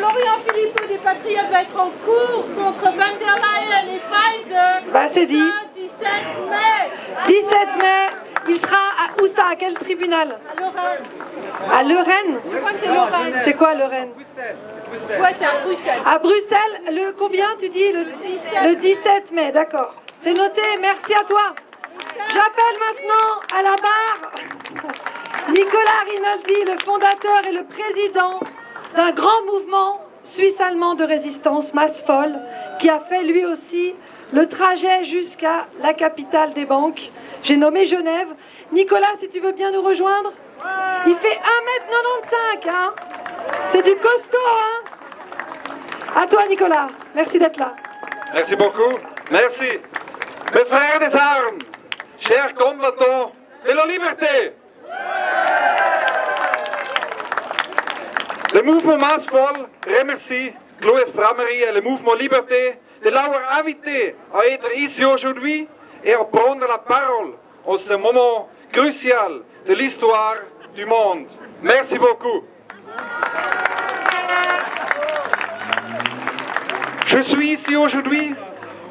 Florian Philippot des Patriotes va être en cours contre Van der Leyen et Pfizer. Bah, c'est dit. Le 17 mai. 17 mai, il sera où ça? À quel tribunal? À Lorraine. À Lorraine? Je crois que c'est Lorraine. C'est quoi Lorraine? Ouais, c'est à Bruxelles. À Bruxelles, le combien tu dis? Le 17 mai, d'accord. C'est noté, merci à toi. J'appelle maintenant à la barre Nicolas Rinaldi, le fondateur et le président d'un grand mouvement suisse-allemand de résistance, Masse Folle, qui a fait lui aussi le trajet jusqu'à la capitale des banques. J'ai nommé Genève. Nicolas, si tu veux bien nous rejoindre. Il fait 1m95, hein. C'est du costaud, hein. À toi, Nicolas. Merci d'être là. Merci beaucoup. Merci. Mes frères des armes, chers combattants de la liberté. Le mouvement Masse Folle remercie Chloé Framery et le mouvement Liberté de l'avoir invité à être ici aujourd'hui et à prendre la parole en ce moment crucial de l'histoire du monde. Merci beaucoup. Je suis ici aujourd'hui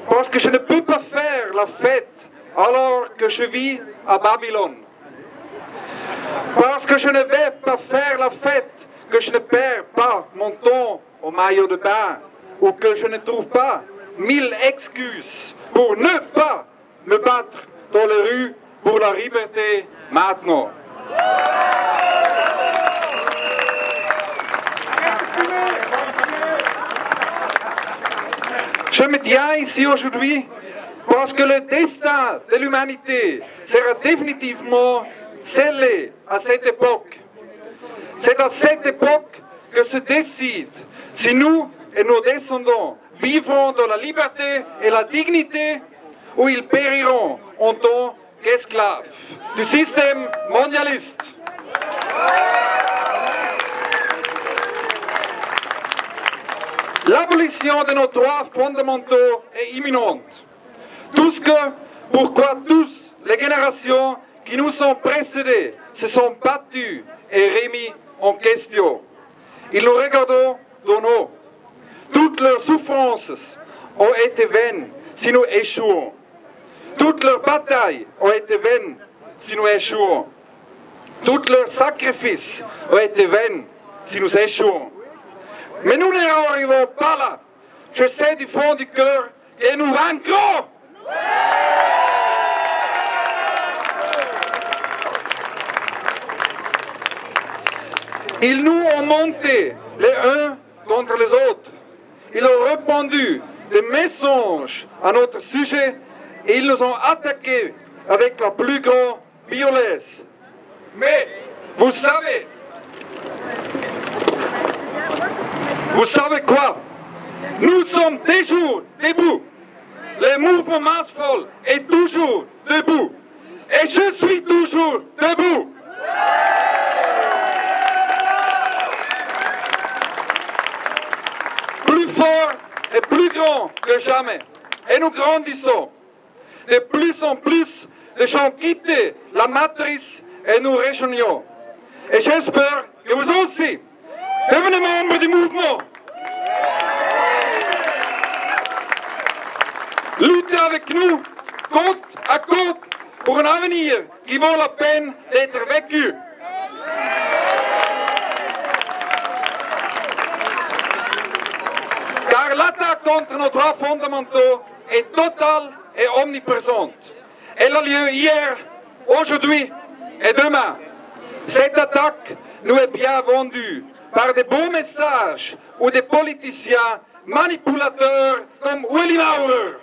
parce que je ne peux pas faire la fête alors que je vis à Babylone. Parce que je ne vais pas faire la fête que je ne perds pas mon temps au maillot de bain ou que je ne trouve pas 1000 excuses pour ne pas me battre dans les rues pour la liberté maintenant. Je me tiens ici aujourd'hui parce que le destin de l'humanité sera définitivement scellé à cette époque. C'est à cette époque que se décide si nous et nos descendants vivront dans la liberté et la dignité ou ils périront en tant qu'esclaves du système mondialiste. L'abolition de nos droits fondamentaux est imminente. Tout ce que, pourquoi tous les générations qui nous ont précédées se sont battues et remis en question. Ils nous regardent dans nous. Toutes leurs souffrances ont été vaines si nous échouons. Toutes leurs batailles ont été vaines si nous échouons. Tous leurs sacrifices ont été vaines si nous échouons. Mais nous n'arrivons pas là. Je sais du fond du cœur que nous vaincrons. Ils nous ont monté les uns contre les autres. Ils ont répandu des mensonges à notre sujet et ils nous ont attaqués avec la plus grande violence. Mais vous savez quoi? Nous sommes toujours debout. Le mouvement Masse Folle est toujours debout. Et je suis toujours debout. Plus fort et plus grand que jamais. Et nous grandissons. De plus en plus de gens quittent la matrice et nous rejoignons. Et j'espère que vous aussi devenez membres du mouvement. Luttez avec nous, côte à côte, pour un avenir qui vaut la peine d'être vécu. Car l'attaque contre nos droits fondamentaux est totale et omniprésente. Elle a lieu hier, aujourd'hui et demain. Cette attaque nous est bien vendue par des beaux messages ou des politiciens manipulateurs comme Willy Maurer.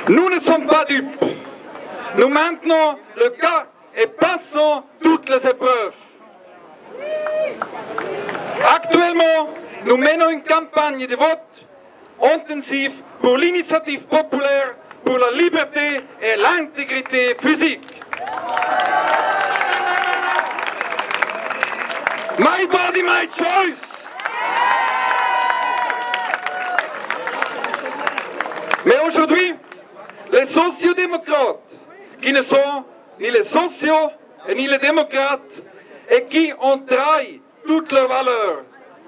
Nous ne sommes pas dupes. Nous maintenons le cas et passons toutes les épreuves. Actuellement, nous menons une campagne de vote intensive pour l'initiative populaire pour la liberté et l'intégrité physique. My body, my choice. Mais aujourd'hui, les sociodémocrates, qui ne sont ni les sociaux et ni les démocrates, et qui entraillent toutes leurs valeurs.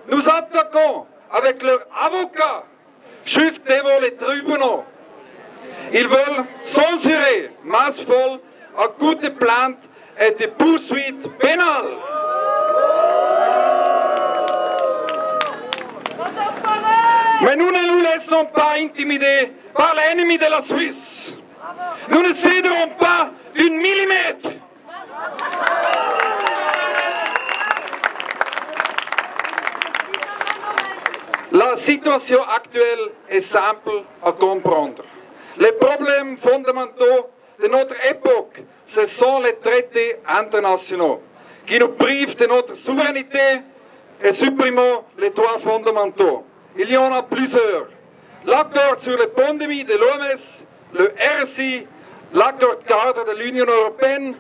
Nous attaquons avec leurs avocats jusque devant les tribunaux. Ils veulent censurer massivement à coups de plaintes et de poursuites pénales. Mais nous ne nous laissons pas intimider par l'ennemi de la Suisse. Nous ne céderons pas d'un millimètre. La situation actuelle est simple à comprendre. Les problèmes fondamentaux de notre époque, ce sont les traités internationaux qui nous privent de notre souveraineté et suppriment les droits fondamentaux. Il y en a plusieurs. L'accord sur les pandémies de l'OMS, le RSI, l'accord cadre de l'Union européenne,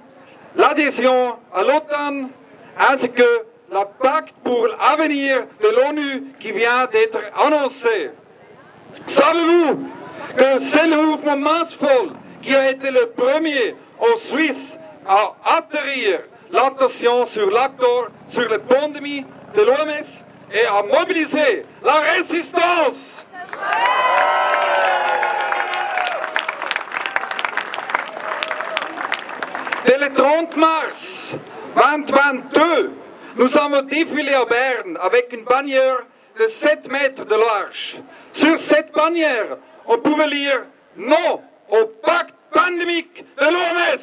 l'adhésion à l'OTAN, ainsi que le pacte pour l'avenir de l'ONU qui vient d'être annoncé. Savez-vous que c'est le mouvement Massvoll qui a été le premier en Suisse à atterrir l'attention sur l'accord sur les pandémies de l'OMS et à mobiliser la résistance. Dès le 30 mars 2022, nous avons défilé à Berne avec une bannière de 7 mètres de large. Sur cette bannière, on pouvait lire « Non au pacte pandémique de l'OMS ».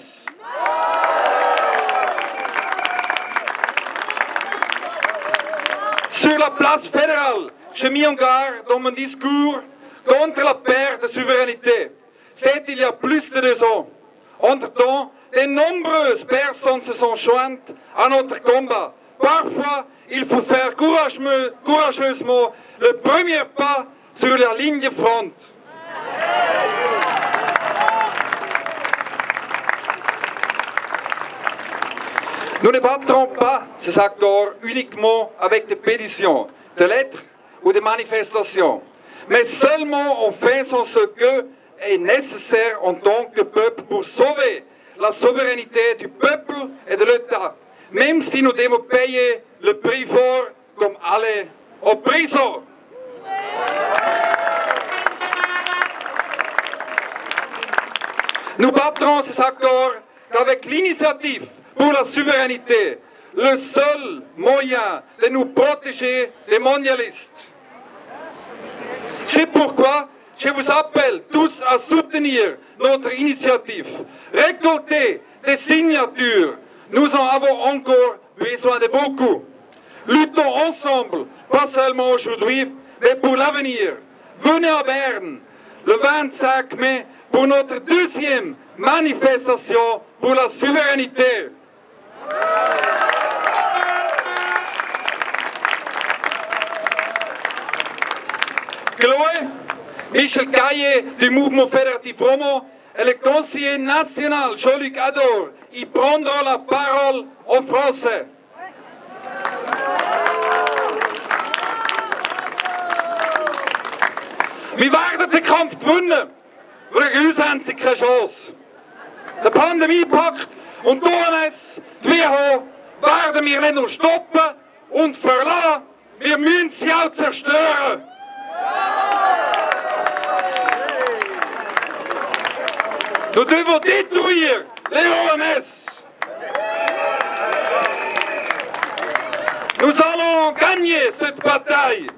Sur la place fédérale, j'ai mis en garde dans mon discours contre la perte de souveraineté. C'est il y a plus de 2 ans. Entre-temps, de nombreuses personnes se sont jointes à notre combat. Parfois, il faut faire courageusement le premier pas sur la ligne de front. Nous ne battrons pas ces accords uniquement avec des pétitions, des lettres ou des manifestations, mais seulement en faisant ce que est nécessaire en tant que peuple pour sauver la souveraineté du peuple et de l'État, même si nous devons payer le prix fort comme aller en prison. Nous battrons ces accords qu'avec l'initiative pour la souveraineté, le seul moyen de nous protéger des mondialistes. C'est pourquoi je vous appelle tous à soutenir notre initiative. Récolter des signatures, nous en avons encore besoin de beaucoup. Luttons ensemble, pas seulement aujourd'hui, mais pour l'avenir. Venez à Berne le 25 mai pour notre 2e manifestation pour la souveraineté. Chloé, Michel Caillé du mouvement fédératif roman et le conseiller national Jean-Luc Ador y prendront la parole en français. Wir werden den Kampf gewinnen. Gegen uns haben sie keine Chance. Der Pandemiepakt und die OMS, die WHO, werden wir nicht nur stoppen und verlassen, wir müssen sie auch zerstören. Nous devons détruire les OMS. Nous allons gagner cette bataille.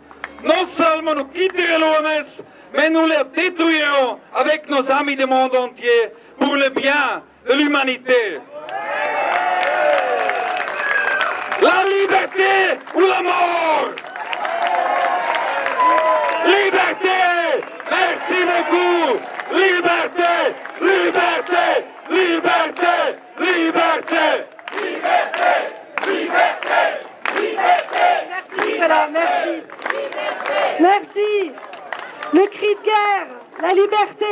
Non seulement nous quitterons l'OMS, mais nous la détruirons avec nos amis du monde entier pour le bien de l'humanité. La liberté ou la mort. Liberté. Merci beaucoup. Liberté. Liberté. Liberté. Liberté. Liberté. Liberté. Liberté. Merci Nicolas, merci. Merci. Le cri de guerre, la liberté.